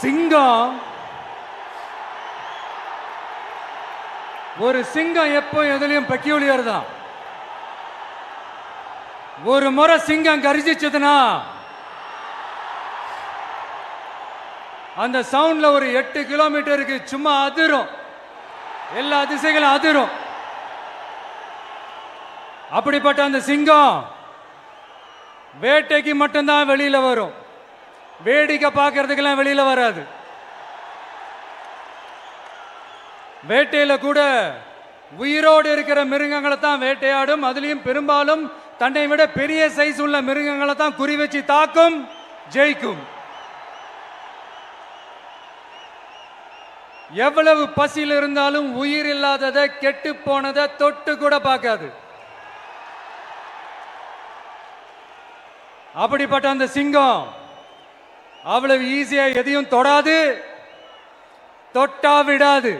சிங்கம் ஒரு சிங்கம் எப்போ எதுலயும் பெக்யூலியர் தான். ஒரு முறை சிங்கம் கர்ஜிச்சதுன்னா அந்த சவுண்ட்ல ஒரு 8 கிலோமீட்டருக்கு சும்மா அதிரும், எல்லா திசைகளும் அதிரும். அப்படிப்பட்ட அந்த சிங்கம் வேட்டைக்கு மட்டும்தான் வெளியில வரும், வேடிக்கை பார்க்கறதுக்கெல்லாம் வெளியில வராது. வேட்டையில கூட உயிரோடு இருக்கிற மிருகங்களை தான் வேட்டையாடும். அதுலயும் பெரும்பாலும் தன்னை விட பெரிய சைஸ் உள்ள மிருகங்களை தான் குறி வச்சு தாக்கும், ஜெயிக்கும். எவ்வளவு பசியில் இருந்தாலும் உயிர் இல்லாததை, கெட்டு போனதை தொட்டு கூட பார்க்காது. அப்படிப்பட்ட அந்த சிங்கம் அவ்வளவு ஈஸியா எதையும் தொடாது, தொட்டா விடாது.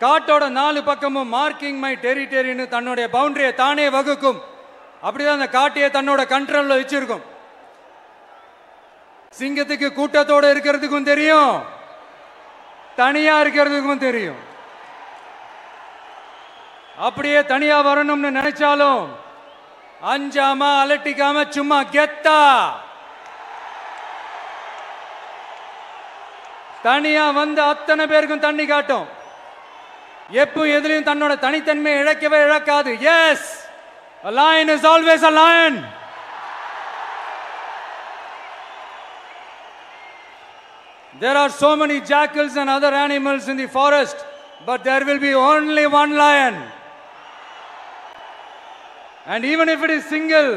காட்டோட 4 பக்கமும் மார்க்கிங் மை டெரிட்டரின்னு தன்னுடைய பவுண்டரியை தானே வகுக்கும். அப்படிதான் அந்த காட்டையே தன்னோட கண்ட்ரோல்ல வச்சிருக்கும். சிங்கத்துக்கு கூட்டத்தோட இருக்கிறதுக்கும் தெரியும், தனியா இருக்கிறதுக்கும் தெரியும். அப்படியே தனியா வரணும்னு நினைச்சாலும் அஞ்சாம அலட்டிக்காம சும்மா கெத்தா தனியா வந்து அத்தனை பேருக்கும் தண்ணி காட்டும். எப்போ எதிலையும் தன்னோட தனித்தன்மையை இழக்கவே இழக்காது. Yes, a lion is always a lion. There are so many jackals and other animals in the forest, but there will be only one lion. And even if it is single,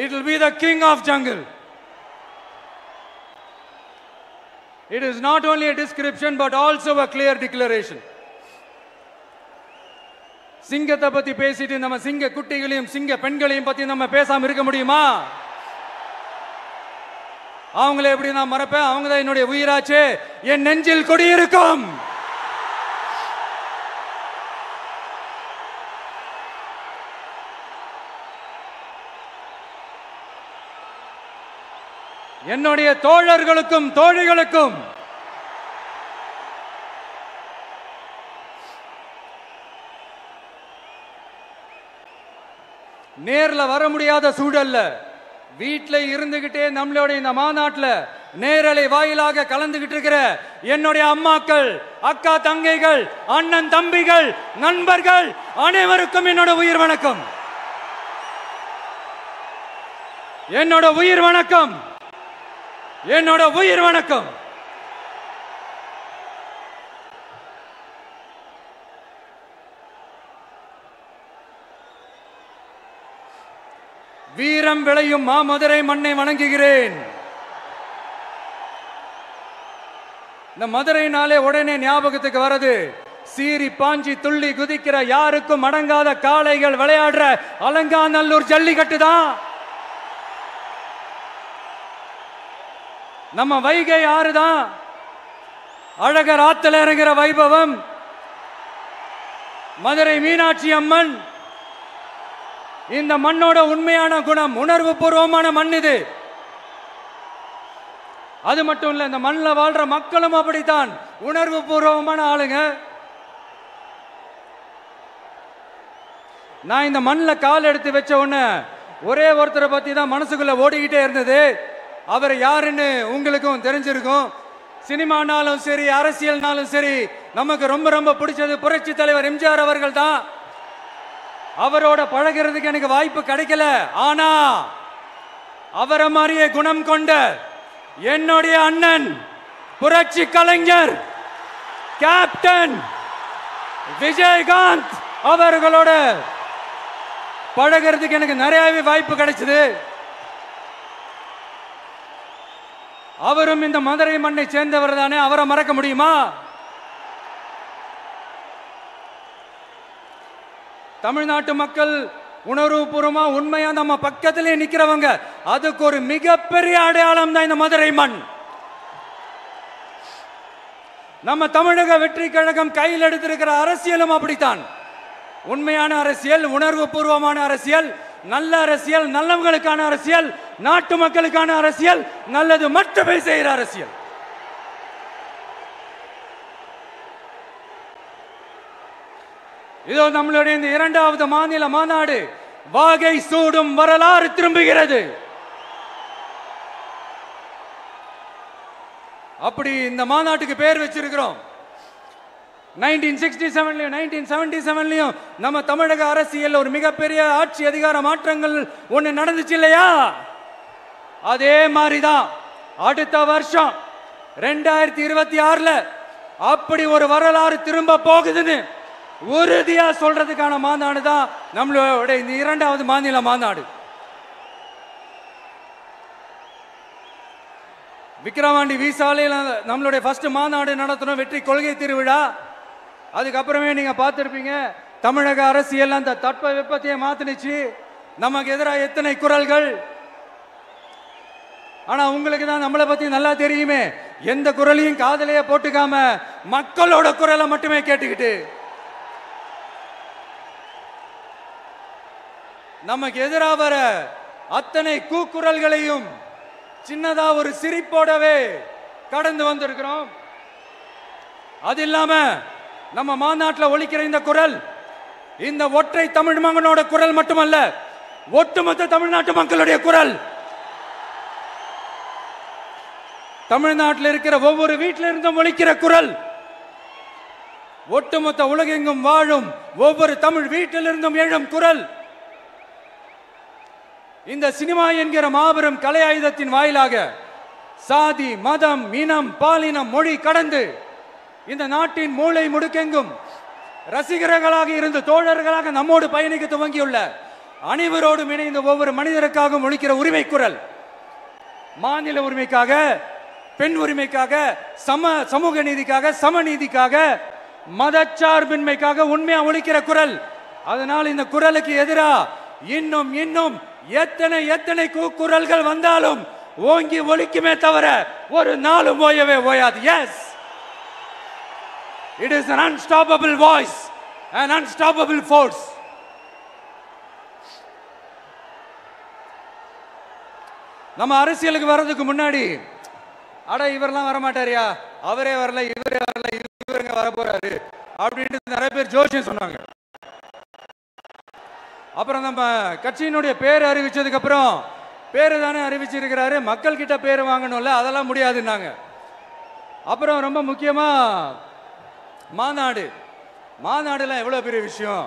it will be the king of jungle. It is not only a description but also a clear declaration. சிங்கத்தை பத்தி பேசிட்டு நம்ம சிங்க குட்டிகளையும் சிங்க பெண்களையும் பத்தி நம்ம பேசாம இருக்க முடியுமா? அவங்களே எப்படி நான் மறப்பேன்? அவங்க தான் என்னுடைய உயிராச்சே, என் நெஞ்சில் குடியிருக்கும். என்னுடைய தோழர்களுக்கும் தோழிகளுக்கும் நேர்ல வர முடியாத சூழல்ல வீட்டில் இருந்துகிட்டே நம்மளோட இந்த மாநாட்டில் நேரலை வாயிலாக கலந்துகிட்டு இருக்கிற என்னுடைய அம்மாக்கள், அக்கா தங்கைகள், அண்ணன் தம்பிகள், நண்பர்கள் அனைவருக்கும் என்னோட உயிர் வணக்கம். என்னோட உயிர் வணக்கம், என்னோட உயிர் வணக்கம். வீரம் விளையும் மாமதுரை மண்ணை வணங்குகிறேன். இந்த மதுரைனாலே உடனே ஞாபகத்துக்கு வரது சீறி பாஞ்சி துள்ளி குதிக்கிற யாருக்கும் அடங்காத காளைகள் விளையாடுற அலங்காநல்லூர் ஜல்லிக்கட்டு தான். நம்ம வைகை ஆறு தான். அழகர் ஆத்துல இறங்குற வைபவம், மதுரை மீனாட்சி அம்மன். இந்த மண்ணோட உண்மையான குணம் உணர்வு பூர்வமான மண் இது. அது மட்டும் இல்ல, இந்த மண்ணில் வாழ்ற மக்களும் அப்படித்தான் உணர்வு பூர்வமான ஆளுங்க. நான் இந்த மண்ணில் கால் எடுத்து வச்ச உடனே ஒரே ஒருத்தரை பத்தி தான் மனசுக்குள்ள ஓடிக்கிட்டே இருந்தது. அவர் யாருன்னு உங்களுக்கும் தெரிஞ்சிருக்கும். சினிமானாலும் சரி, அரசியல்னாலும் சரி, நமக்கு ரொம்ப ரொம்ப பிடிச்சது புரட்சி தலைவர் எம்ஜிஆர் அவர்கள் தான். அவரோட பழகிறதுக்கு எனக்கு வாய்ப்பு கிடைக்கல. ஆனா அவரை மாதிரியே குணம் கொண்ட என்னுடைய அண்ணன் புரட்சி கலைஞர் கேப்டன் விஜயகாந்த் அவர்களோட பழகிறதுக்கு எனக்கு நிறையவே வாய்ப்பு கிடைச்சது. அவரும் இந்த மதுரை மண்ணை சேர்ந்தவர் தானே, அவரை மறக்க முடியுமா? தமிழ்நாட்டு மக்கள் உணர்வுபூர்வமா உண்மையா நம்ம பக்கத்திலே நிக்கிறவங்க, அதுக்கு ஒரு மிகப்பெரிய அடையாளம் தான் இந்த மதுரை மண். நம்ம தமிழக வெற்றி கழகம் கையில் எடுத்திருக்கிற அரசியலும் அப்படித்தான். உண்மையான அரசியல், உணர்வு பூர்வமான அரசியல், நல்ல அரசியல், நல்லவங்களுக்கான அரசியல், நாட்டு மக்களுக்கான அரசியல், நல்லது மட்டுமே செய்கிற அரசியல். இதோ நம்மளுடைய இந்த இரண்டாவது மாநில மாநாடு வாகை சூடும் வரலாறு திரும்புகிறது. அப்படி இந்த மாநாட்டுக்கு பேர் வச்சிருக்கிறோம். 1967லயும் 1977லயும் நம்ம தமிழக அரசியல் ஒரு மிகப்பெரிய ஆட்சி அதிகார மாற்றங்கள் ஒண்ணு நடந்துச்சு இல்லையா? அதே மாதிரிதான் அடுத்த வருஷம் 2026ல அப்படி ஒரு வரலாறு திரும்ப போகுதுன்னு உறுதியா சொல்றதுக்கான மாநாடு தான் நம்மளோட இந்த இரண்டாவது மாநில மாநாடு. விக்கிரவாண்டி வீசாலையில் நம்மளுடைய ஃபர்ஸ்ட் மாநாடு நடத்தணும், வெற்றி கொள்கை திருவிழா. அதுக்கப்புறமே நீங்க பார்த்திருப்பீங்க தமிழக அரசியல் அந்த தட்ப வெப்பத்தையே மாத்தினுச்சு. நமக்கு எதிராக எத்தனை குரல்கள். ஆனா உங்களுக்கு தான் நம்மளை பத்தி நல்லா தெரியுமே, எந்த குரலையும் காதலையே போட்டுக்காம மக்களோட குரலை மட்டுமே கேட்டுக்கிட்டு நமக்கு எதிராக வர அத்தனை கூக்குரல்களையும் சின்னதா ஒரு சிரிப்போடவே கடந்து வந்திருக்கிறோம். அது இல்லாம நம்ம மாநாட்டில் ஒலிக்கிற இந்த குரல் இந்த ஒற்றை தமிழ் மகனோட குரல் மட்டுமல்ல, ஒட்டுமொத்த தமிழ்நாட்டு மக்களுடைய குரல். தமிழ்நாட்டில் இருக்கிற ஒவ்வொரு வீட்டில இருந்தும் ஒலிக்கிற குரல், ஒட்டுமொத்த உலகெங்கும் வாழும் ஒவ்வொரு தமிழ் வீட்டிலிருந்தும் எழும் குரல். இந்த சினிமா என்கிற மாபெரும் கலை ஆயுதத்தின் வாயிலாக சாதி, மதம், இனம், பாலினம், மொழி கடந்து இந்த நாட்டின் மூளை முடுக்கெங்கும் ரசிகர்களாக இருந்து தோழர்களாக நம்மோடு பயணிக்க துவங்கியுள்ள அனைவரோடும் இணைந்த ஒவ்வொரு மனிதருக்காகவும் ஒலிக்கிற உரிமை குரல். மாநில உரிமைக்காக, பெண் உரிமைக்காக, சமூக நீதிக்காக, சமநீதிக்காக, மதச்சார்பின்மைக்காக உண்மையா ஒலிக்கிற குரல். அதனால் இந்த குரலுக்கு எதிராக இன்னும் இன்னும் எத்தனை எத்தனை குரல்கள் வந்தாலும் ஓங்கி ஒலிக்குமே தவிர ஒரு நாளும் ஓயவே ஓயாது. Yes, it is an unstoppable voice, an unstoppable force. நம்ம அரசியலுக்கு வர்றதுக்கு முன்னாடி அட இவரெல்லாம் வர மாட்டாரியா, அவரே வரல, இவரே வரல, இவருங்க வர போறாரு அப்படின்ட்டு நிறைய பேர் ஜோசியம் சொன்னாங்க. அப்புறம் நம்ம கட்சியினுடைய பேர் அறிவிச்சதுக்கு அப்புறம் பேரு தானே அறிவிச்சிருக்கிறாரு, மக்கள் கிட்ட பேர் வாங்கணும்ல, அதெல்லாம் முடியாதுன்னாங்க. அப்புறம் ரொம்ப முக்கியமா மாநாடுலாம் எவ்வளவு பெரிய விஷயம்,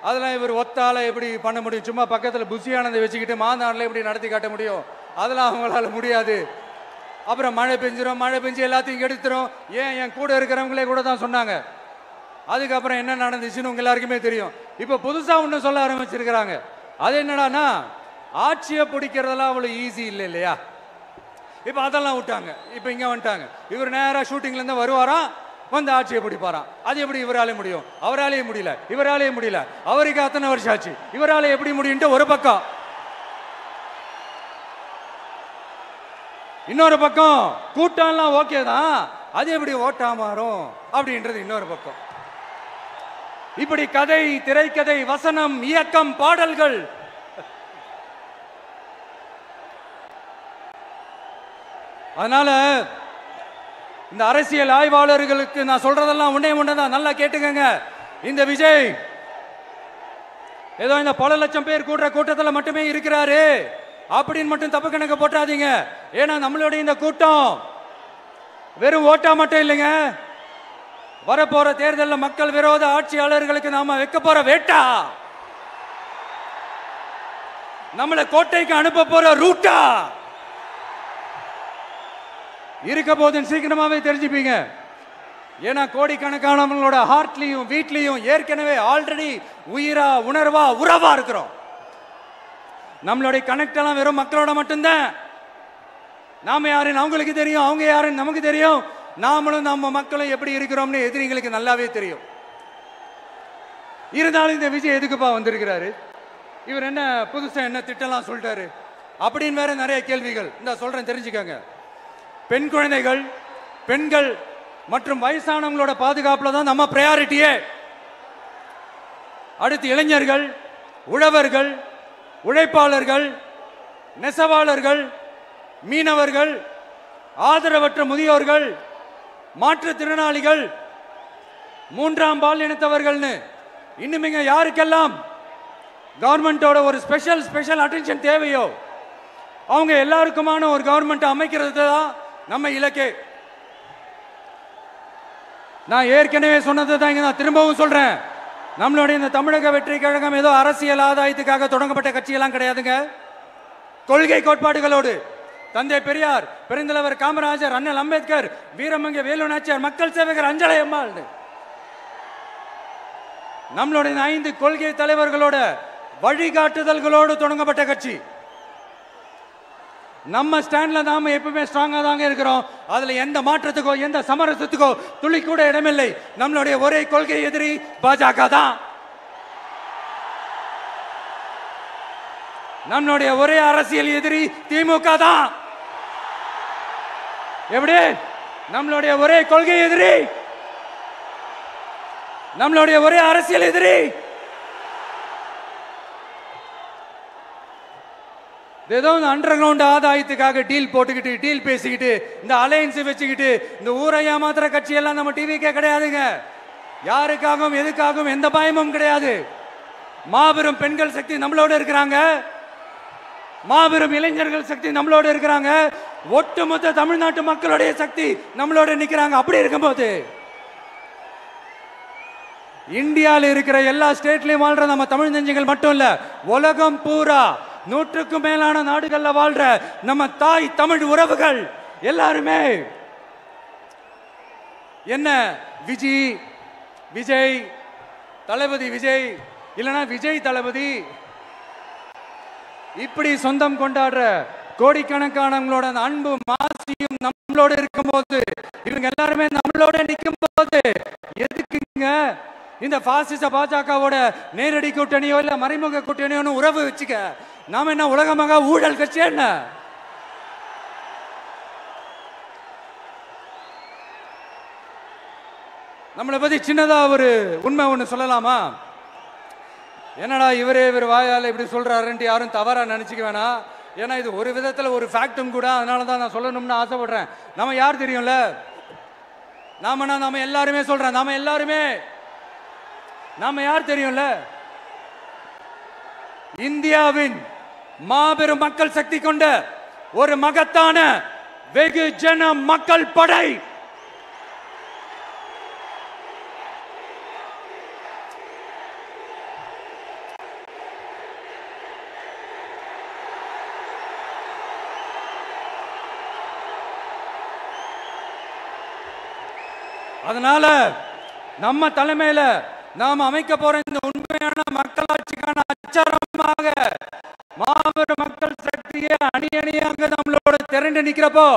அதெல்லாம் இவர் ஒத்தால எப்படி பண்ண முடியும், சும்மா பக்கத்தில் புசியானதை வச்சுக்கிட்டு மாநாடுல எப்படி நடத்தி காட்ட முடியும், அதெல்லாம் அவங்களால முடியாது. அப்புறம் மழை பெஞ்சு எல்லாத்தையும் எடுத்துரும். ஏன் என் கூட இருக்கிறவங்களே கூட தான் சொன்னாங்க. அதுக்கப்புறம் என்ன நடந்துச்சுன்னு உங்க எல்லாருக்குமே தெரியும். இப்ப புதுசா ஒண்ணு சொல்ல ஆரம்பிச்சிருக்கிறாங்க. அது என்னடானா, ஆட்சியை பிடிக்கிறதெல்லாம் அவ்வளவு ஈஸி இல்லை இல்லையா. இப்ப அதெல்லாம் விட்டாங்க, இப்ப இங்க வந்துட்டாங்க. இவர் நேரா ஷூட்டிங்ல இருந்து வருவாராம், வந்து ஆட்சியை பிடிப்பாராம். அது எப்படி இவராலே முடியும், அவராலே முடியல, இவராலே முடியல, அவருக்கு அத்தனை வருஷம் ஆச்சு, இவராலே எப்படி முடியும்ட்டு ஒரு பக்கம். இன்னொரு பக்கம் கூட்டம்லாம் ஓகே தான், அது எப்படி ஓட்டா மாறும் அப்படின்றது இன்னொரு பக்கம். இப்படி கதை, திரைக்கதை, வசனம், இயக்கம், பாடல்கள், அதனால இந்த அரசியல் ஆய்வாளர்களுக்கு நான் சொல்றதெல்லாம் ஒன்னேதான், நல்லா கேட்டுக்கங்க. இந்த விஜய் ஏதோ இந்த பல லட்சம் பேர் கூடுற கூட்டத்தில் மட்டுமே இருக்கிறாரு அப்படின்னு மட்டும் தப்பு கணக்கு போட்டாதீங்க. ஏன்னா நம்மளுடைய இந்த கூட்டம் வெறும் ஓட்டா மட்டும் இல்லைங்க, வரப்போற தேர்தலில் மக்கள் விரோத ஆட்சியாளர்களுக்கு நாம வைக்க போற வேட்டா, நம்மளை கோட்டைக்கு அனுப்ப போற ரூட்டா இருக்க போதுன்னு சீக்கிரமாவே தெரிஞ்சுப்பீங்க. ஏன்னா கோடிக்கணக்கானவங்களோட ஹார்ட்லயும் வீட்லயும் ஏற்கனவே ஆல்ரெடி உயிரா, உணர்வா, உறவா இருக்கிறோம். நம்மளுடைய கனெக்ட் எல்லாம் வெறும் மக்களோட மட்டும்தான். நாம யாருன்னு அவங்களுக்கு தெரியும், அவங்க யாருன்னு நமக்கு தெரியும். நாமளும் நம்ம மக்களும் எப்படி இருக்கிறோம்னு எதிரிங்களுக்கு நல்லாவே தெரியும். இருந்தாலும் இந்த விஜய் எதுக்குப்பா வந்திருக்கிறாரு, இவர் என்ன புதுசா என்ன திட்டம்லாம் சொல்லிட்டாரு அப்படின்னு வேற நிறைய கேள்விகள். இந்த சொல்றேன் தெரிஞ்சுக்கங்க. பெண் குழந்தைகள், பெண்கள் மற்றும் வயசானவங்களோட பாதுகாப்புல தான் நம்ம பிரையாரிட்டியே. அடுத்து இளைஞர்கள், உழவர்கள், உழைப்பாளர்கள், நெசவாளர்கள், மீனவர்கள், ஆதரவற்ற முதியோர்கள், மாற்றுத்திறனாளிகள், மூன்றாம் பால் இனத்தவர்கள்னு இன்னும் இங்க யாருக்கெல்லாம் கவர்மெண்டோட ஒரு ஸ்பெஷல் அட்டென்ஷன் தேவையோ அவங்க எல்லாருக்குமான ஒரு கவர்மெண்ட் அமைக்கிறது தான் நம்ம இலக்கே. நான் ஏற்கனவே சொன்னது தான் நான் திரும்பவும் சொல்றேன். நம்மளுடைய இந்த தமிழக வெற்றி கழகம் ஏதோ அரசியல் ஆதாயத்துக்காக தொடங்கப்பட்ட கட்சியெல்லாம் கிடையாதுங்க. கொள்கை கோட்பாடுகளோடு தந்தை பெரியார், பெருந்தலைவர் காமராஜர், அண்ணல் அம்பேத்கர், வீரமங்க வேலு நாச்சியார், மக்கள் சேவகர் அஞ்சலை அம்மாள், நம்மளுடைய 5 கொள்கை தலைவர்களோட வழிகாட்டுதல்களோடு தொடங்கப்பட்ட கட்சி. நம்ம ஸ்டாண்ட்ல நாம எப்பவுமே ஸ்ட்ராங்கா தாங்க இருக்கிறோம். அதுல எந்த மாற்றத்துக்கோ எந்த சமரசத்துக்கோ துளி கூட இடமில்லை. நம்மளுடைய ஒரே கொள்கை எதிரி பாஜக தான். நம்மளுடைய ஒரே அரசியல் எதிரி திமுக தான். எப்படி? நம்மளுடைய ஒரே கொள்கை எதிரி, நம்மளுடைய ஒரே அரசியல் எதிரி ஏதோ அண்டர் கிரவுண்ட் ஆதாயத்துக்காக டீல் போட்டுக்கிட்டு டீல் பேசிக்கிட்டு இந்த அலையன்ஸ் வச்சுக்கிட்டு இந்த ஊரை ஏமாத்துற கட்சி எல்லாம் நம்ம டிவிக்கே கிடையாதுங்க. யாருக்காகவும் எதுக்காகவும் எந்த பயமும் கிடையாது. மாபெரும் பெண்கள் சக்தி நம்மளோட இருக்கிறாங்க, மாபெரும் இளைஞர்கள் சக்தி நம்மளோட இருக்கிறாங்க, ஒட்டுமொத்த தமிழ்நாட்டு மக்களுடைய சக்தி நம்மளோட நிக்கிறாங்க. அப்படி இருக்கும்போது இந்தியாவில் இருக்கிற எல்லா ஸ்டேட்லயும் வாழ்ற நம்ம தமிழ் நெஞ்சங்கள் மட்டும் இல்ல, உலகம் பூரா 100க்கும் மேலான நாடுகள்ல வாழ்ற நம்ம தாய் தமிழ் உறவுகள் எல்லாருமே என்ன விஜய் தளபதி விஜய் இல்லனா விஜய் தளபதி இப்படி சொந்தம் கொண்டாடுற கோடிக்கணக்கானவங்களோட அன்பு மாசியும் நம்மளோட இருக்கும்போது, இவங்க எல்லாருமே நம்மளோட நிற்கும் போது எதுக்குங்க இந்த பாசிச பாஜகவோட நேரடி கூட்டணியோ இல்ல மறைமுக கூட்டணியோ உறவு வச்சுக்க? நாம என்ன உலகமாக ஊழல் கட்சி? என்ன நம்மளை பத்தி சின்னதா ஒரு உண்மை ஒண்ணு சொல்லலாமா? என்னடா இவர் வாயால இப்படி சொல்றாருன்ட்டு யாரும் தவறா நினைச்சுக்க வேணாம். ஏன்னா இது ஒரு விதத்துல ஒரு ஃபேக்டும் கூட. அதனாலதான் நான் சொல்லணும்னு ஆசைப்படுறேன். நம்ம யார் தெரியும்ல? நாம எல்லாருமே சொல்றேன். நாம யார் தெரியும்ல? இந்தியாவின் மாபெரும் மக்கள் சக்தி கொண்ட ஒரு மகத்தான வெகுஜன மக்கள் படை. அதனால நம்ம தலைமையில நாம் அமைக்க போற இந்த உண்மையான மக்களாட்சிக்கான அச்சாரமாக மாபெரும் மக்கள் சக்தியை அணியாக நம்மளோட திரண்டு நிக்கிறப்போ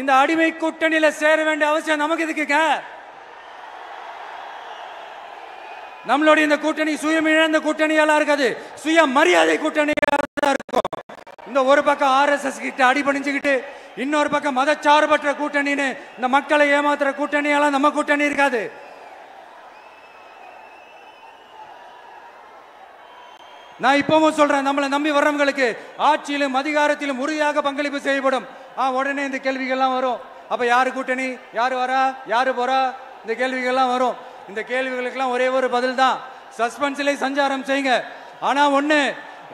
இந்த அடிமை கூட்டணியில சேர வேண்டிய அவசியம் நமக்கு இருக்குங்க. நம்மளுடைய இந்த கூட்டணி சுயமிழந்த கூட்டணியெல்லாம் இருக்காது, சுய மரியாதை கூட்டணியா தான் இருக்கும். இந்த ஒரு பக்கம் RSS கிட்ட அடிபணிஞ்சுக்கிட்டு இன்னொரு பக்கம் மதச்சார்பற்ற கூட்டணின்னு இந்த மக்களை ஏமாத்துற கூட்டணியெல்லாம் நம்ம கூட்டணி இருக்காது. நான் இப்பவும் சொல்றேன், நம்மளை நம்பி வர்றவங்களுக்கு ஆட்சியிலும் அதிகாரத்திலும் உறுதியாக பங்களிப்பு செய்யப்படும். உடனே இந்த கேள்விகள்லாம் வரும். அப்ப யாரு கூட்டணி, யாரு வரா, யாரு போறா, இந்த கேள்விகள்லாம் வரும். இந்த கேள்விகளுக்கெல்லாம் ஒரே ஒரு பதில் தான், சஸ்பென்ஸ்ல சஞ்சாரம் செய்யுங்க. ஆனா ஒண்ணு,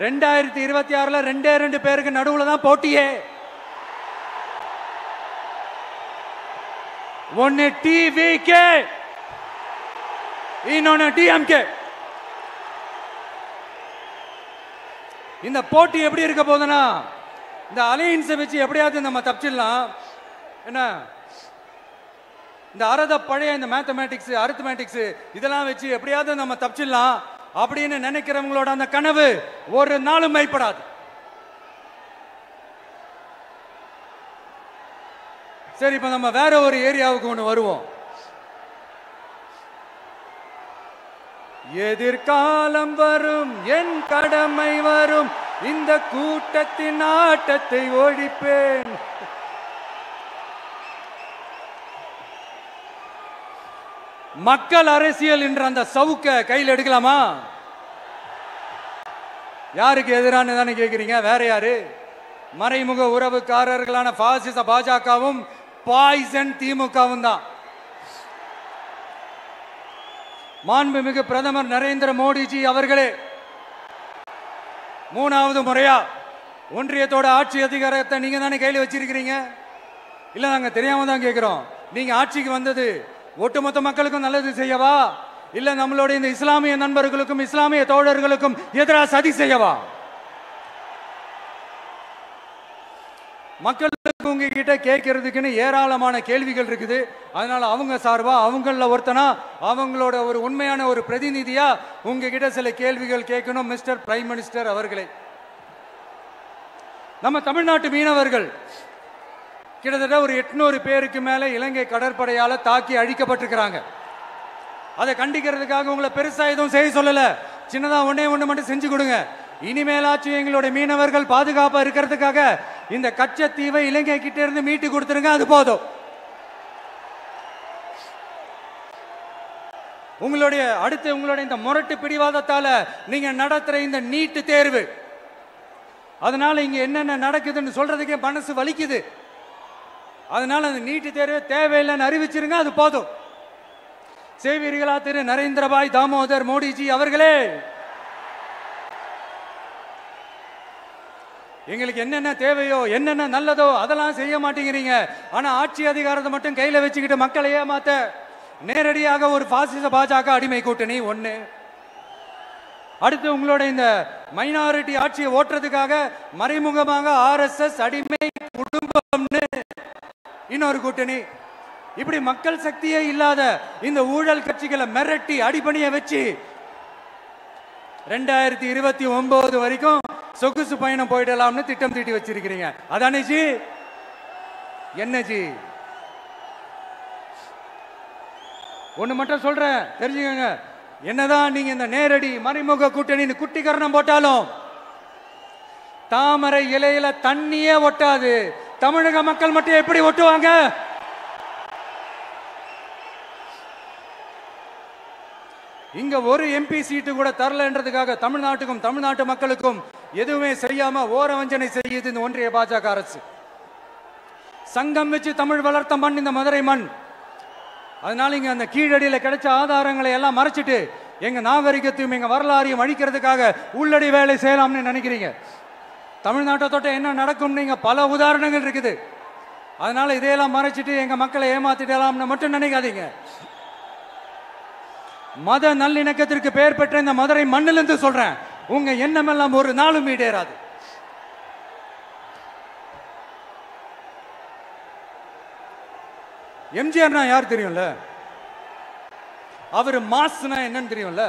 2026ல 2 பேருக்கு நடுவுல தான் போட்டியே. ஒன்னு TVK, இன்னொன்னு DMK. இந்த போட்டி எப்படி இருக்க போதுன்னா, இந்த அலையன்ஸை வச்சு எப்படியாவது நம்ம தப்பிச்சிடலாம். என்ன இந்த பழைய இந்த மேத்தமேட்டிக்ஸ் அரித்மேட்டிக்ஸ் இதெல்லாம் வச்சு எப்படியாவது நம்ம தப்பிச்சிடலாம் அப்படின்னு நினைக்கிறவங்களோட அந்த கனவு ஒரு நாளும் மைப்படாது. சரி, இப்ப நம்ம வேற ஒரு ஏரியாவுக்கு ஒண்ணு வருவோம். எதிர்காலம் வரும், என் கடமை வரும், இந்த கூட்டத்தின் ஆட்டத்தை ஒழிப்பேன். மக்கள் அரசியல் என்ற அந்த சவுக்க கையில் எடுக்கலாமா? யாருக்கு எதிரான தானே கேட்குறீங்க? வேற யாரு? மறைமுக உறவுக்காரர்களான பாசிச பாஜகவும் பாய்சன் திமுகவும் தான். மாண்புமிகு பிரதமர் நரேந்திர மோடிஜி அவர்களே 3வது முறையா ஒன்றியத்தோட ஆட்சி அதிகாரத்தை நீங்க தானே கையில் வச்சிருக்கிறீங்க. இல்ல நாங்க தெரியாம தான் கேட்கிறோம். நீங்க ஆட்சிக்கு வந்தது ஒட்டுமொத்த மக்களுக்கும் நல்லது செய்யவா, இல்ல நம்மளுடைய இந்த இஸ்லாமிய நண்பர்களுக்கும் இஸ்லாமிய தோழர்களுக்கும் எதிராக சதி செய்யவா? மக்களுக்கு உங்ககிட்ட கேட்கறதுக்குன்னு ஏராளமான கேள்விகள் இருக்குது. அதனால அவங்க சார்பா அவங்கள ஒருத்தனா அவங்களோட ஒரு உண்மையான ஒரு பிரதிநிதியா உங்ககிட்ட சில கேள்விகள் கேட்கணும். மிஸ்டர் பிரைம் மினிஸ்டர் அவர்களே, நம்ம தமிழ்நாட்டு மீனவர்கள் கிட்டத்தட்ட ஒரு 800 பேருக்கு மேல இலங்கை கடற்படையால தாக்கி அழிக்கப்பட்டிருக்கிறாங்க. அதை கண்டிக்கிறதுக்காக உங்களை பெருசா எதுவும் செய்ய சொல்லல, சின்னதா ஒண்ணே ஒண்ணு மட்டும் செஞ்சு கொடுங்க. இனிமேலாச்சும் எங்களுடைய மீனவர்கள் பாதுகாப்பா இருக்கிறதுக்காக இந்த கச்சத்தீவை இலங்கை கிட்ட இருந்து மீட்டு கொடுத்துருங்க, அது போதும். உங்களுடைய இந்த முரட்டு பிடிவாதத்தால நீங்க நடத்துற இந்த நீட்டு தேர்வு, அதனால இங்க என்னென்ன நடக்குதுன்னு சொல்றதுக்கே மனசு வலிக்குது. அதனால அந்த நீட்டு தேர்வு தேவையில்லைன்னு அறிவிச்சிருங்க, அது போதும். செய்வீர்களா திரு நரேந்திரபாய் தாமோதர் மோடிஜி அவர்களே? எங்களுக்கு என்னென்ன தேவையோ என்னென்ன நல்லதோ அதெல்லாம் செய்ய மாட்டேங்கிறீங்க. ஆனா ஆட்சி அதிகாரத்தை மட்டும் கையில வச்சுக்கிட்டு மக்களை ஏமாத்த நேரடியாக ஒரு பாசிச பாஜக அடிமை கூட்டணி ஒண்ணு. அடுத்து உங்களோட இந்த மைனாரிட்டி ஆட்சியை ஓட்டுறதுக்காக மறைமுகமாக RSS அடிமை குடும்பம்னு இன்னொரு கூட்டணி. இப்படி மக்கள் சக்தியே இல்லாத இந்த ஊழல் கட்சிகளை மிரட்டி அடிபணிய வச்சு 2029 வரைக்கும் சொகுசு பயணம் போயிடலாம்னு திட்டம் தீட்டி வச்சிருக்கிறீங்க. அதானே ஜி? என்ன ஜி? ஒண்ணு மட்டும் சொல்றேன், தெரிஞ்சுக்கங்க. என்னதான் நீங்க இந்த நேரடி மறைமுக கூட்டணி குட்டிகரணம் போட்டாலும் தாமரை இலையில தண்ணியே ஒட்டாது. தமிழக மக்கள் மட்டும் எப்படி ஒட்டுவாங்க? இங்க ஒரு MP சீட்டு கூட தரலன்றதுக்காக தமிழ்நாட்டுக்கும் தமிழ்நாட்டு மக்களுக்கும் எதுவுமே செய்யாம ஓரவஞ்சனை செய்யுது இந்த ஒன்றிய பாஜக அரசு. சங்கம் வச்சு தமிழ் வளர்த்த மண் இந்த மதுரை மண். அதனால இங்க அந்த கீழடியில கிடைச்ச ஆதாரங்களை எல்லாம் மறைச்சிட்டு எங்க நாகரிகத்தையும் எங்க வரலாறையும் அழிக்கிறதுக்காக உள்ளடி வேலை செய்யலாம்னு நினைக்கிறீங்க. தமிழ்நாட்டை தொட்ட என்ன நடக்கும் நீங்க பல உதாரணங்கள் இருக்குது. அதனால இதையெல்லாம் மறைச்சிட்டு எங்க மக்களை ஏமாத்திடலாம்னு மட்டும் நினைக்காதீங்க. மத நல்லிணக்கத்திற்கு பெயர் பெற்ற இந்த மதுரை மண்ணிலிருந்து சொல்றேன், உங்க எண்ணமெல்லாம் ஒரு நாளும் ஈடேறாது. எம்ஜிஆர்னா யார் தெரியும்ல? அவர் மாஸ்னா என்னன்னு தெரியும்ல?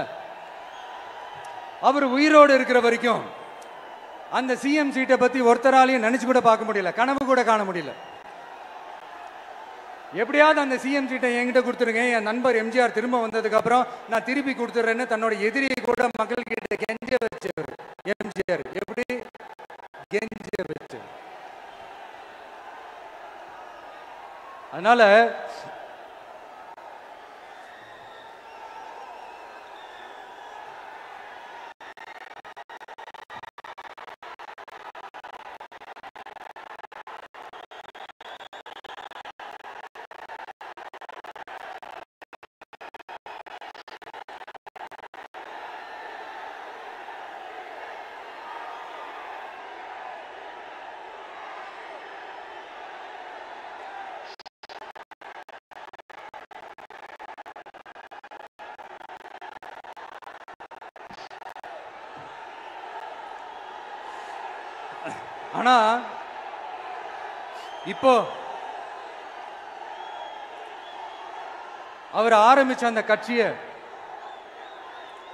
அவர் உயிரோடு இருக்கிற வரைக்கும் அந்த சிஎம் சீட்டை பத்தி ஒருத்தராலையும் நினைச்சு கூட பார்க்க முடியல, கனவு கூட காண முடியல. எப்படியாவது அந்த சிஎம் சீட்டை என்கிட்ட கொடுத்துருங்க, என் நண்பர் எம்ஜிஆர் திரும்ப வந்ததுக்கு அப்புறம் நான் திருப்பி கொடுத்துறேன்னு தன்னோட எதிரியை கூட மக்கள் கிட்ட கெஞ்ச வச்சவர் எம்ஜிஆர். எப்படி கெஞ்ச வச்சு? அதனால ஆனா இப்போ அவர் ஆரம்பிச்ச அந்த கட்சியை,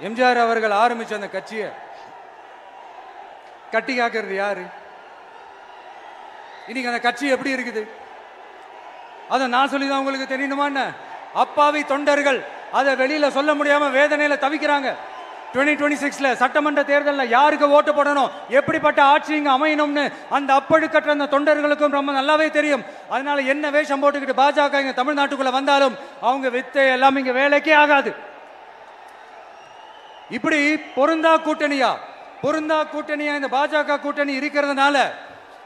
எம்ஜிஆர் அவர்கள் ஆரம்பிச்ச அந்த கட்சியை கட்டி காக்கிறது யாரு? இன்னைக்கு அந்த கட்சி எப்படி இருக்குது? அதை நான் சொல்லிதான் உங்களுக்கு தெரியணுமா? அப்பாவி தொண்டர்கள் அதை வெளியில சொல்ல முடியாம வேதனையில தவிக்கிறாங்க. 2026 சட்டமன்ற தேர்தலில் யாருக்கு ஓட்டு போடணும், எப்படிப்பட்ட ஆட்சி இங்க அமையணும்னு அந்த அப்பழுக்கற்ற அந்த தொண்டர்களுக்கும் ரொம்ப நல்லாவே தெரியும். அதனால என்ன வேஷம் போட்டுக்கிட்டு பாஜக இங்க தமிழ்நாட்டுக்குள்ள வந்தாலும் அவங்க வித்தை எல்லாம் இங்க வேலைக்கே ஆகாது. இப்படி பொருந்தா கூட்டணியா பொருந்தா கூட்டணியா இந்த பாஜக கூட்டணி இருக்கிறதுனால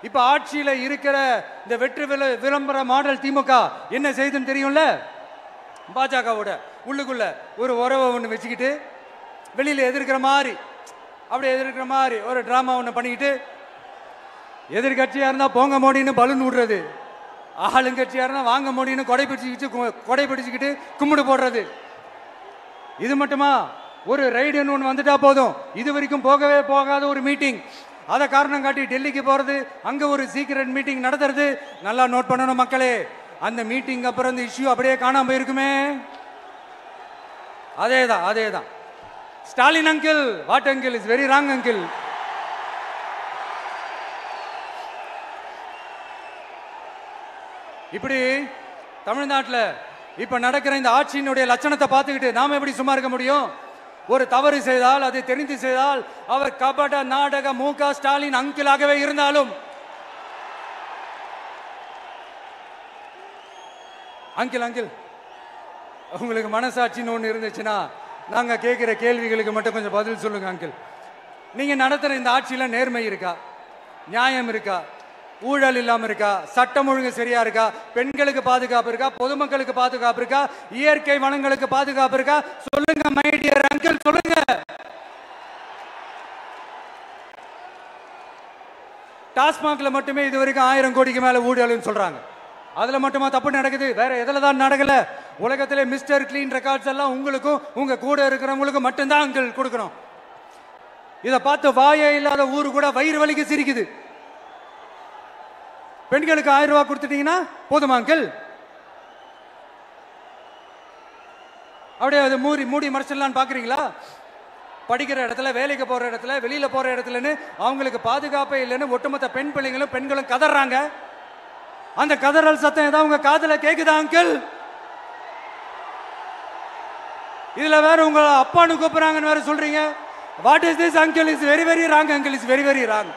இப்ப ஆட்சியில இருக்கிற இந்த வெற்றி விளம்பர மாடல் திமுக என்ன செய்யுதுன்னு தெரியும்ல? பாஜகவோட உள்ளுக்குள்ள ஒரு உறவை ஒன்று வச்சுக்கிட்டு வெளியில எதிர்க்கிற மாதிரி ஒரு டிராமா ஒன்று பண்ணிக்கிட்டு, எதிர்கட்சியா இருந்தா போங்க மோடின்னு பலூன் விடுறது, ஆளுங்கட்சியா இருந்தா வாங்க மோடின்னு கொடை பிடிச்சுக்கிட்டு கும்பிடு போடுறது. இது மட்டுமா? ஒரு ரைடுன்னு ஒன்று வந்துட்டா போதும், இது வரைக்கும் போகவே போகாத ஒரு மீட்டிங், அதை காரணம் காட்டி டெல்லிக்கு போறது, அங்க ஒரு சீக்ரெட் மீட்டிங் நடத்துறது. நல்லா நோட் பண்ணணும் மக்களே, அந்த மீட்டிங் அப்புறம் இந்த இஷ்யூ அப்படியே காணாம போயிருக்குமே. அதேதான் Stalin uncle, what uncle is very wrong uncle. இப்படி தமிழ்நாட்டில் இப்ப நடக்கிற இந்த ஆட்சியினுடைய லட்சணத்தை பார்த்துக்கிட்டு நாம எப்படி சும்மா இருக்க முடியும்? ஒரு தவறு செய்தால், அதை தெரிந்து செய்தால், அவர் கபட நாடக மு.க. ஸ்டாலின் அங்கிளாகவே இருந்தாலும், அங்கிள் உங்களுக்கு மனசாட்சின்னு ஒன்று இருந்துச்சுன்னா நாங்க கேட்கிற கேள்விகளுக்கு மட்டும் கொஞ்சம் பதில் சொல்லுங்க அங்கிள். நீங்க நடத்துற இந்த ஆட்சியில நேர்மை இருக்கா? நியாயம் இருக்கா? ஊழல் இல்லாம இருக்கா? சட்டம் ஒழுங்கு சரியா இருக்கா? பெண்களுக்கு பாதுகாப்பு இருக்கா? பொதுமக்களுக்கு பாதுகாப்பு இருக்கா? இயற்கை வளங்களுக்கு பாதுகாப்பு இருக்கா? சொல்லுங்க மை டியர் அங்கிள், சொல்லுங்க. டாஸ்மாக்ல மட்டுமே இது வரைக்கும் 1000 கோடிக்கு மேல ஊழல்னு சொல்றாங்க. அதுல மட்டுமா தப்பு நடக்குது? வேற எதுல தான் நடக்கல? உலகத்திலே மிஸ்டர் கிளீன் ரெக்கார்ட்ஸ் எல்லாம் உங்களுக்கும் உங்க கூட இருக்கிறவங்களுக்கும் மட்டும்தான் அங்கிள் கொடுக்கணும். இதை பார்த்து வாயே இல்லாத ஊரு கூட வயிறு வலிக்கு சிரிக்குது. பெண்களுக்கு 1000 ரூபாய் கொடுத்துட்டீங்கன்னா போதுமா அங்கிள்? அப்படியே அதை மூடி மறைச்சிடலான்னு பாக்குறீங்களா? படிக்கிற இடத்துல, வேலைக்கு போற இடத்துல, வெளியில போற இடத்துலன்னு அவங்களுக்கு பாதுகாப்பே இல்லைன்னு ஒட்டுமொத்த பெண்களும் கதறாங்க. அந்த கதறல் சத்தம் ஏதாவது உங்க காதுல கேக்குதா அங்கிள்? இதுல வேற உங்க அப்பான்னு கூப்பிடுறாங்கன்னு வேற சொல்றீங்க. What is this uncle? Is very very wrong uncle, is very very wrong.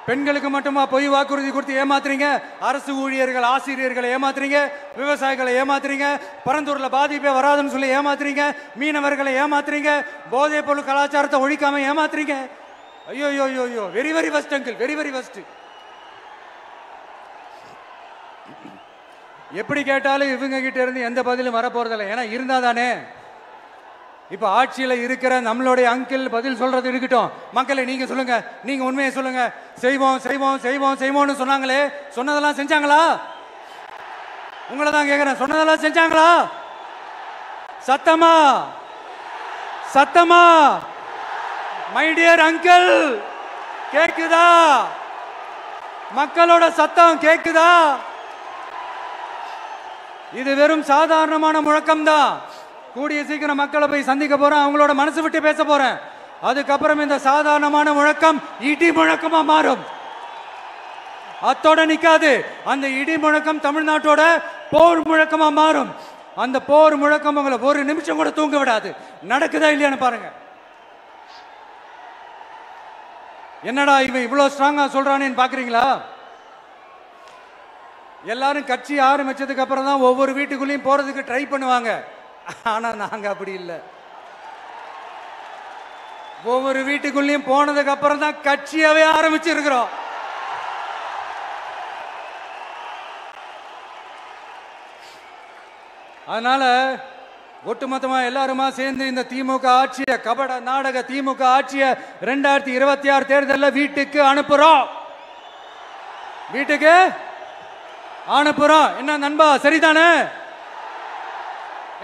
பெண்களுக்கு மட்டுமா பொய் வாக்குறுதி கொடுத்து ஏமாத்துறீங்க? அரசு ஊழியர்கள், ஆசிரியர்களை ஏமாத்துறீங்க, விவசாயிகளை ஏமாத்துறீங்க, பரந்தூர்ல பாதிப்பே வராதுன்னு சொல்லி ஏமாத்துறீங்க, மீனவர்களை ஏமாத்துறீங்க, போதைப் பொருள் கலாச்சாரத்தை ஒழிக்காம ஏமாத்துறீங்க. ஐயோ ஐயோ ஐயோ, very very first uncle, very very first. எப்படி கேட்டாலும் இவங்க கிட்ட இருந்து எந்த பதிலும் வரப்போறதில்லை. ஏன்னா இருந்தா தானே. இப்ப ஆட்சியில இருக்கிற நம்மளுடைய அங்கிள் பதில் சொல்றது இருக்கட்டும். மக்களை நீங்க சொல்லுங்க, நீங்க உண்மையை சொல்லுங்க. செய்வோம் செய்வோம் செய்வோம் செய்வோம்னு சொன்னாங்களே, சொன்னதெல்லாம் செஞ்சாங்களா? உங்களை தான் கேட்கிறேன், சொன்னதெல்லாம் செஞ்சாங்களா? சத்தமா சத்தமா மை டியர் அங்கிள், கேக்குதா? மக்களோட சத்தம் கேக்குதா? இது வெறும் சாதாரணமான முழக்கம் தான். கூடிய சீக்கிரம் மக்களை போய் சந்திக்க போறேன், அவங்களோட மனசு விட்டு பேச போறேன். அதுக்கப்புறம் இந்த சாதாரணமான முழக்கம் இடி முழக்கமா மாறும். அத்தோட நிக்காது. அந்த இடி முழக்கம் தமிழ்நாட்டோட போர் முழக்கமா மாறும். அந்த போர் முழக்கம் உங்களை ஒரு நிமிஷம் கூட தூங்க விடாது. நடக்குதா இல்லையான்னு பாருங்க. என்னடா இவன் இவ்வளவு ஸ்ட்ராங்கா சொல்றானேன்னு பாக்குறீங்களா? எல்லாரும் கட்சி ஆரம்பிச்சதுக்கு அப்புறம் தான் ஒவ்வொரு வீட்டுக்குள்ளேயும் போறதுக்கு ட்ரை பண்ணுவாங்க. ஆனா நாங்க அப்படி இல்லை. ஒவ்வொரு வீட்டுக்குள்ளேயும் போனதுக்கு அப்புறம் தான் கட்சியாவே ஆரம்பிச்சிருக்கிறோம். அதனால ஒட்டுமொத்தமா எல்லாருமா சேர்ந்து இந்த திமுக ஆட்சிய, கபட நாடக திமுக ஆட்சிய 2026 தேர்தலில் வீட்டுக்கு அனுப்புறோம். வீட்டுக்கு அனுப்புறோம். என்ன நண்பா, சரிதானே?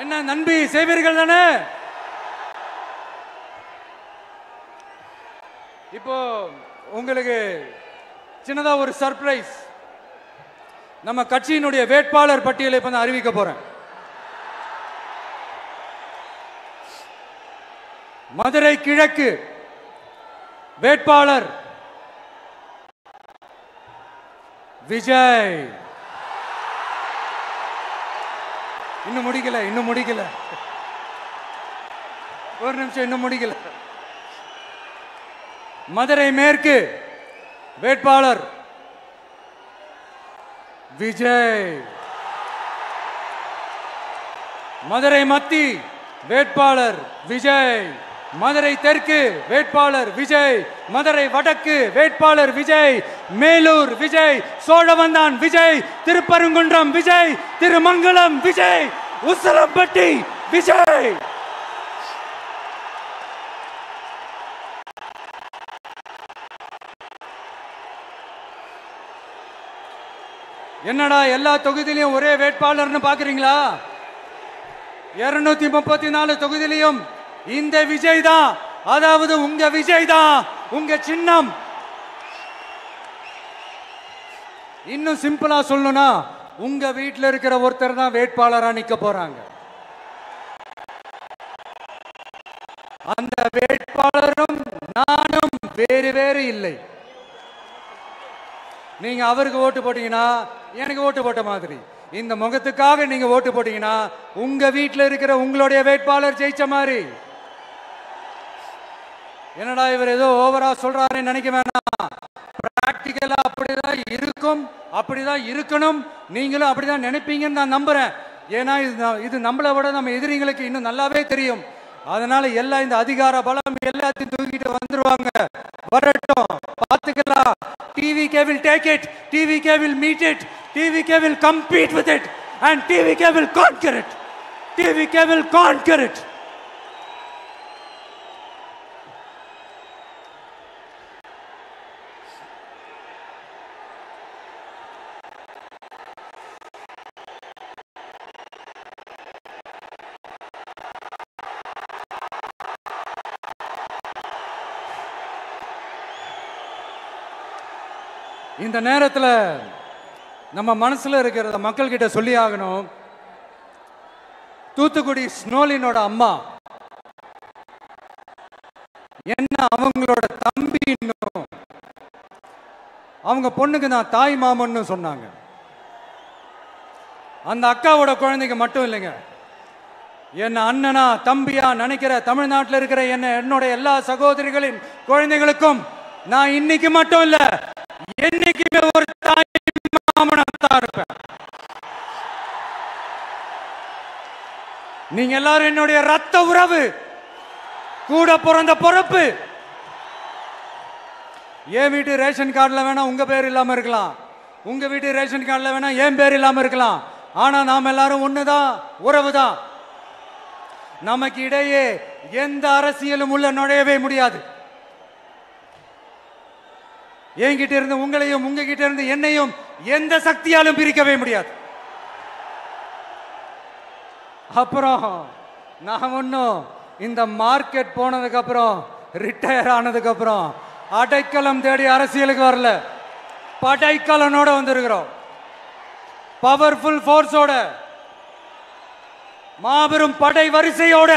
என்ன நண்பி, செய்வீர்கள் தானே? இப்போ உங்களுக்கு சின்னதா ஒரு சர்ப்ரைஸ். நம்ம கட்சியினுடைய வேட்பாளர் பட்டியலை இப்ப நான் அறிவிக்க போறேன். மதுரை கிழக்கு வேட்பாளர் விஜய். இன்னும் முடிக்கல, ஒரு நிமிஷம், இன்னும் முடிக்கல. மதுரை மேற்கு வேட்பாளர் விஜய். மதுரை மத்தி வேட்பாளர் விஜய். மதுரை தெற்கு வேட்பாளர் விஜய். மதுரை வடக்கு வேட்பாளர் விஜய். மேலூர் விஜய். சோழவந்தான் விஜய். திருப்பரங்குன்றம் விஜய். திருமங்கலம் விஜய். உசிலம்பட்டி விஜய். என்னடா எல்லா தொகுதியிலையும் ஒரே வேட்பாளர்னு பாக்குறீங்களா? 234 தொகுதியிலையும் இந்த விஜய் தான். அதாவது உங்க விஜய் தான் உங்க சின்னம். இன்னும் சிம்பிளா சொல்லணும்னா உங்க வீட்டில் இருக்கிற ஒருத்தர் தான் வேட்பாளரா நிக்க போறாங்க. அந்த வேட்பாளரும் நானும் வேறு வேறு இல்லை. நீங்க அவருக்கு ஓட்டு போட்டீங்கன்னா எனக்கு ஓட்டு போட்ட மாதிரி. இந்த முகத்துக்காக நீங்க ஓட்டு போட்டீங்கன்னா உங்க வீட்டில் இருக்கிற உங்களுடைய வேட்பாளர் ஜெயிச்ச மாதிரி. என்னடா இவர் ஏதோ ஓவரா சொல்றாருன்னு நினைக்க வேணாம். பிராக்டிக்கலா அப்படிதான் இருக்கும், அப்படிதான் இருக்கணும். நீங்களும் அப்படிதான் நினைப்பீங்கன்னு நான் நம்புறேன். ஏன்னா இது நம்மளை விட நம்ம எதிரிங்களுக்கு இன்னும் நல்லாவே தெரியும். அதனால எல்லாம் இந்த அதிகார பலம் எல்லாத்தையும் தூக்கிட்டு வந்துருவாங்க. வரட்டும், பார்த்துக்கலாம். TVK will take it, TVK will meet it, TVK will compete with it, and TVK will conquer it. TVK will conquer it. இந்த நேரத்தில் நம்ம மனசுல இருக்கிறத மக்கள் கிட்ட சொல்லி ஆகணும். தூத்துக்குடி ஸ்னோலினோட அம்மா என்ன அவங்களோட தம்பி, இன்னும் அவங்க பொண்ணுக்கு நான் தாய் மாமன்னு சொன்னாங்க. அந்த அக்காவோட குழந்தைக்கு மட்டும் இல்லைங்க, என்ன அண்ணனா தம்பியா நினைக்கிற தமிழ்நாட்டில் இருக்கிற என்னோட எல்லா சகோதரிகளின் குழந்தைகளுக்கும் நான் இன்னைக்கு மட்டும் இல்ல, என்னைக்குமே ஒரு தாய் மாமனாத்தான் இருப்பேன். நீங்க எல்லாரும் என்னுடைய ரத்த உறவு, கூட பிறந்த பொறுப்பு. என் வீட்டு ரேஷன் கார்டுல வேணா உங்க பேர் இல்லாம இருக்கலாம், உங்க வீட்டு ரேஷன் கார்டுல வேணா என் பேர் இல்லாம இருக்கலாம். ஆனா நாம் எல்லாரும் ஒண்ணுதான், உறவுதான். நமக்கு இடையே எந்த அரசியலும் உள்ள நுழையவே முடியாது. என்கிட்ட இருந்து உங்களையும் உங்ககிட்ட இருந்து என்னையும் எந்த சக்தியாலும் பிரிக்கவே முடியாது. அப்புறம் நான் ஒன்னும் இந்த மார்க்கெட் போனதுக்கு அப்புறம் ரிட்டையர் ஆனதுக்கு அப்புறம் அடைக்கலம் தேடி அரசியலுக்கு வரல, படைக்கலனோட வந்திருக்கிறோம். பவர்ஃபுல் போர்ஸோட, மாபெரும் படை வரிசையோட,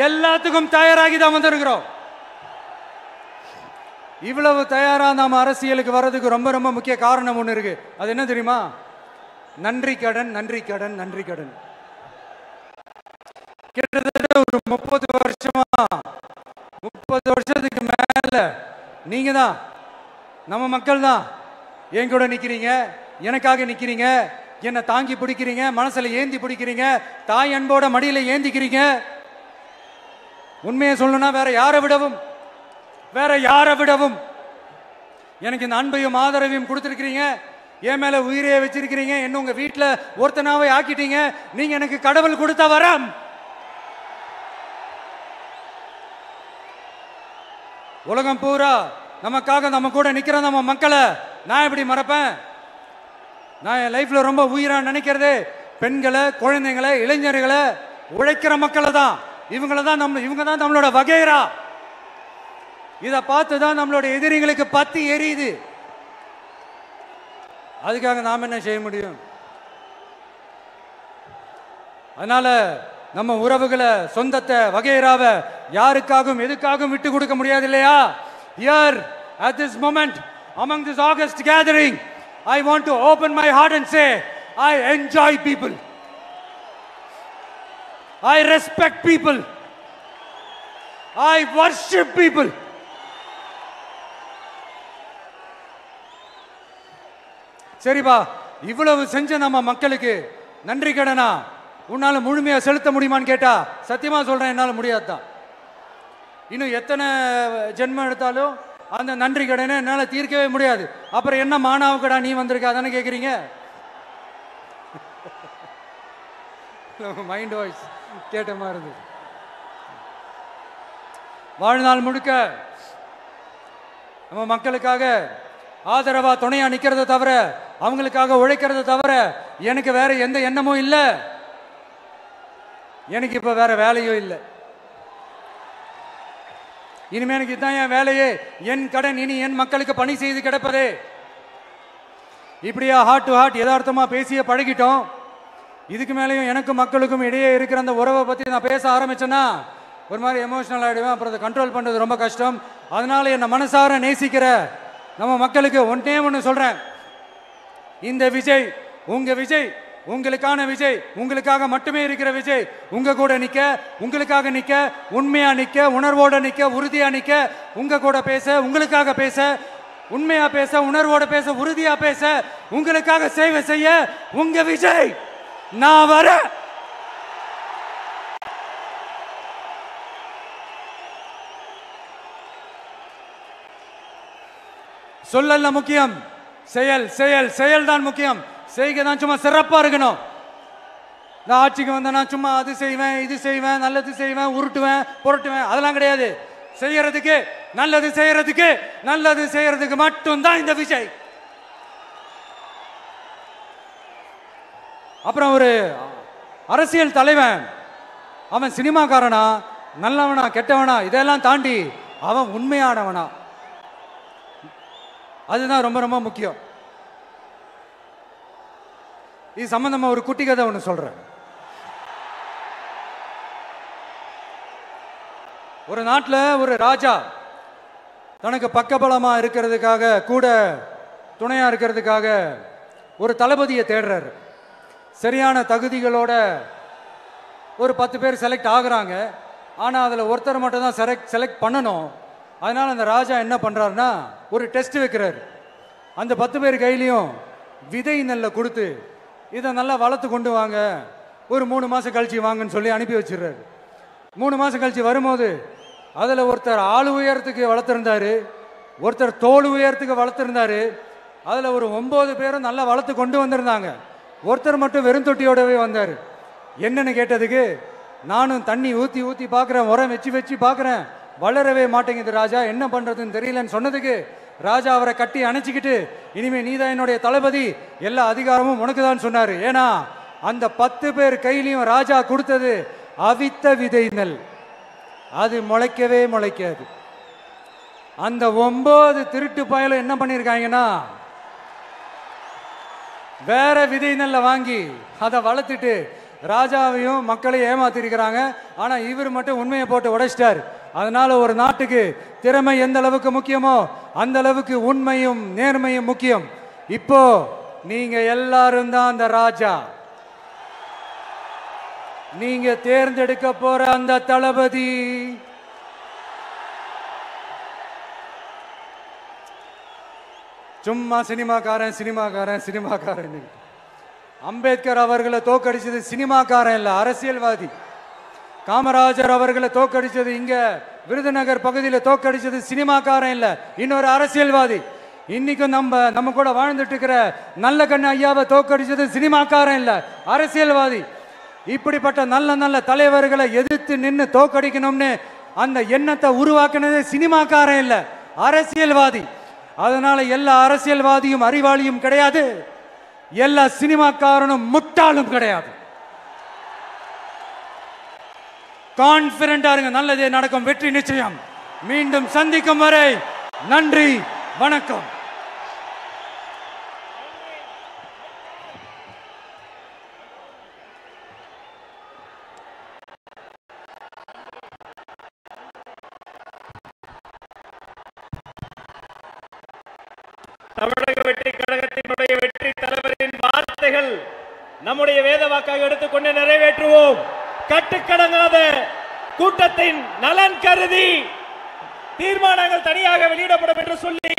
எல்லாத்துக்கும் தயாராகி தான் வந்திருக்கிறோம். இவ்வளவு தயாரா நாம அரசியலுக்கு வர்றதுக்கு ரொம்ப ரொம்ப முக்கிய காரணம் ஒண்ணு இருக்கு. அது என்ன தெரியுமா? நன்றி கடன், நன்றி கடன், நன்றி கடன். கிட்டத்தட்ட ஒரு 30 வருஷமா, 30 வருஷத்துக்கு மேல நீங்க தான், நம்ம மக்கள் தான் என் கூட நிக்கிறீங்க, எனக்காக நிக்கிறீங்க, என்னை தாங்கி பிடிக்கிறீங்க, மனசுல ஏந்தி பிடிக்கிறீங்க, தாய் அன்போட மடியில ஏந்திக்கிறீங்க. உண்மையை சொல்லணும்னா வேற யாரை விடவும் எனக்கு இந்த அன்பையும் ஆதரவையும் கொடுத்திருக்கிறீங்க. என் மேல உயிரையே வச்சிருக்கிறீங்க. என்ன உங்க வீட்டுல ஒருத்தனாவே ஆக்கிட்டீங்க. நீங்க எனக்கு கடவுள் கொடுத்த வரம். உலகம் பூரா நமக்காக நம்ம கூட நிக்கிற நம்ம மக்களை நான் எப்படி மறப்பேன்? நான் என் லைஃப்ல ரொம்ப உயிரா நினைக்கிறது பெண்களை, குழந்தைங்களை, இளைஞர்களை, உழைக்கிற மக்களை தான். இவங்க தான் நம்மளோட வகைரா. இதை பார்த்துதான் நம்மளோட எதிரிகளுக்கு பத்தி எரியுது. அதுக்காக நாம் என்ன செய்ய முடியும்? அதனால நம்ம உறவுகளை, சொந்தத்தை, வகைராவை யாருக்காகவும் எதுக்காகவும் விட்டு கொடுக்க முடியாது இல்லையா? Here at this moment among this August gathering, I want to open my heart and say I enjoy people, I respect people, I worship people. சரிப்பா, இவ்வளவு செஞ்ச நம்ம மக்களுக்கு நன்றி கடனா உன்னால முழுமையா செலுத்த முடியுமான்னு கேட்டா சத்தியமா சொல்றேன், என்னால முடியாதுதான். இன்னும் எத்தனை ஜென்மம் எடுத்தாலும் அந்த நன்றி கடனை என்னால தீர்க்கவே முடியாது. அப்புறம் என்ன மானாவுக்கடா நீ வந்திருக்க அதானே கேக்குறீங்க? மைண்ட் வாய்ஸ் கேட்ட மாதிரி இருந்தது. வாழ்நாள் முழுக்க நம்ம மக்களுக்காக ஆதரவா துணையா நிக்கிறத தவிர, அவங்களுக்காக உழைக்கிறத தவிர எனக்கு வேற எந்த எண்ணமும் இல்லை. எனக்கு இப்ப வேற வேலையும் இல்லை. இனிமே எனக்கு இதுதான் என் வேலையே, என் கடன் இனி என் மக்களுக்கு பணி செய்து கிடப்பதே. இப்படியா ஹார்ட் டு ஹார்ட் யதார்த்தமா பேசிய பழகிட்டோம். இதுக்கு மேலேயும் எனக்கும் மக்களுக்கும் இடையே இருக்கிற அந்த உறவை பத்தி நான் பேச ஆரம்பிச்சேன்னா ஒரு மாதிரி எமோஷனல் ஆகிடுவேன். அப்புறம் அதை கண்ட்ரோல் பண்ணுறது ரொம்ப கஷ்டம். அதனால என்னை மனசார நேசிக்கிற நம்ம மக்களுக்கு ஒன்றே ஒன்று சொல்றேன், இந்த விஜய் உங்க விஜய், உங்களுக்கான விஜய், உங்களுக்காக மட்டுமே இருக்கிற விஜய். உங்க கூட நிக்க, உங்களுக்காக நிக்க, உண்மையா நிக்க, உணர்வோட நிக்க, உறுதியா நிக்க, உங்க கூட பேச, உங்களுக்காக பேச, உண்மையா பேச, உணர்வோட பேச, உறுதியா பேச, உங்களுக்காக சேவை செய்ய உங்க விஜய் நான் வர. சொல்லல முக்கியம், செயல் செயல் செயல் தான் முக்கியம். செய்கை தான் சும்மா சிறப்பா இருக்கணும். நான் ஆட்சிக்கு வந்தேன்னா சும்மா அது செய்வேன், இது செய்வேன், நல்லது செய்வேன், உருட்டுவேன், புரட்டுவேன், அதெல்லாம் கிடையாது. செய்யறதுக்கு, நல்லது செய்யறதுக்கு, நல்லது செய்யறதுக்கு மட்டும்தான் இந்த விஜய். அப்புறம் ஒரு அரசியல் தலைவன் அவன் சினிமாக்காரனா, நல்லவனா, கெட்டவனா, இதெல்லாம் தாண்டி அவன் உண்மையானவனா, அதுதான் ரொம்ப ரொம்ப முக்கியம். இது சம்பந்தமா ஒரு குட்டி கதை ஒன்று சொல்றேன். ஒரு நாட்டில் ஒரு ராஜா தனக்கு பக்கபலமா இருக்கிறதுக்காக, கூட துணையா இருக்கிறதுக்காக ஒரு தளபதியை தேடுறாரு. சரியான தகுதிகளோட ஒரு 10 பேர் செலக்ட் ஆகுறாங்க. ஆனால் அதில் ஒருத்தர் மட்டும் தான் செலக்ட் பண்ணணும். அதனால அந்த ராஜா என்ன பண்றாருன்னா ஒரு டெஸ்ட் வைக்கிறாரு. அந்த 10 பேர் கையிலையும் விதை நெல்லை கொடுத்து இதை நல்லா வளர்த்து கொண்டு வாங்க, ஒரு 3 மாசம் கழிச்சு வாங்கன்னு சொல்லி அனுப்பி வச்சிடுறாரு. 3 மாசம் கழிச்சு வரும்போது அதில் ஒருத்தர் ஆள் உயரத்துக்கு வளர்த்துருந்தாரு, ஒருத்தர் தோல் உயரத்துக்கு வளர்த்துருந்தாரு. அதில் ஒரு 9 பேரும் நல்லா வளர்த்து கொண்டு வந்திருந்தாங்க. ஒருத்தர் மட்டும் வெறும் தொட்டியோடவே வந்தார். என்னன்னு கேட்டதுக்கு, நானும் தண்ணி ஊற்றி ஊற்றி பார்க்குறேன், உரம் வச்சு வச்சு பார்க்குறேன், வளரவே மாட்டேங்குது ராஜா, என்ன பண்ணுறதுன்னு தெரியலன்னு சொன்னதுக்கு ராஜா அவரை கட்டி அணைச்சிக்கிட்டு, இனிமே நீதான் என்னுடைய தளபதி, எல்லா அதிகாரமும் உனக்கு தான் சொன்னார். ஏன்னா அந்த 10 பேர் கையிலையும் ராஜா கொடுத்தது அவித்த விதை நெல், அது முளைக்கவே முளைக்காது. அந்த 9 திருட்டு பயலும் என்ன பண்ணியிருக்காங்கன்னா வேற விதை நெல்லை வாங்கி அதை வளர்த்துட்டு ராஜாவையும் மக்களையும் ஏமாத்திருக்கிறாங்க. ஆனா இவர் மட்டும் உண்மையை போட்டு உடைச்சிட்டார். அதனால ஒரு நாட்டுக்கு திறமை எந்த அளவுக்கு முக்கியமோ அந்த அளவுக்கு உண்மையும் நேர்மையும் முக்கியம். இப்போ நீங்க எல்லாரும் தான் அந்த ராஜா. நீங்க தேர்ந்தெடுக்க போற அந்த தளபதி சும்மா சினிமாக்காரன் சினிமாக்காரன் சினிமாக்காரன். அம்பேத்கர் அவர்களை தோக்கடிச்சது சினிமாக்காரன் இல்ல, அரசியல்வாதி. காமராஜர் அவர்களை தோக்கடிச்சது, இங்க விருதுநகர் பகுதியில் தோக்கடிச்சது சினிமாக்காரன் இல்ல, இன்னொரு அரசியல்வாதி. இன்னைக்கும் நம்ம கூட வாழ்ந்துட்டு இருக்கிற நல்ல கண்ணு ஐயாவை தோக்கடிச்சது சினிமாக்காரன் இல்ல, அரசியல்வாதி. இப்படிப்பட்ட நல்ல நல்ல தலைவர்களை எதிர்த்து நின்று தோக்கடிக்கணும்னு அந்த எண்ணத்தை உருவாக்குனது சினிமாக்காரன் இல்ல, அரசியல்வாதி. அதனால எல்லா அரசியல்வாதியும் அறிவாளியும் கிடையாது, எல்லா சினிமாக்காரனும் முட்டாளும் கிடையாது. கான்பிடண்டா இருங்க, நல்லதே நடக்கும், வெற்றி நிச்சயம். மீண்டும் சந்திக்கும் வரை நன்றி, வணக்கம். தமிழக வெற்றி கழகத்தினுடைய வெற்றி தலைவரின் வார்த்தைகள் நம்முடைய வேத வாக்காக எடுத்துக்கொண்டு நிறைவேற்றுவோம். கட்டுக்கடங்காத கூட்டத்தின் நலன் கருதி தீர்மானங்கள் தனியாக வெளியிடப்படும் என்று சொல்லி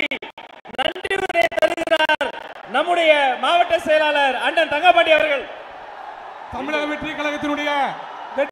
நன்றி உரை தருகிறார் நம்முடைய மாவட்ட செயலாளர் அண்ணன் தங்கபாண்டி அவர்கள். தமிழக வெற்றி கழகத்தினுடைய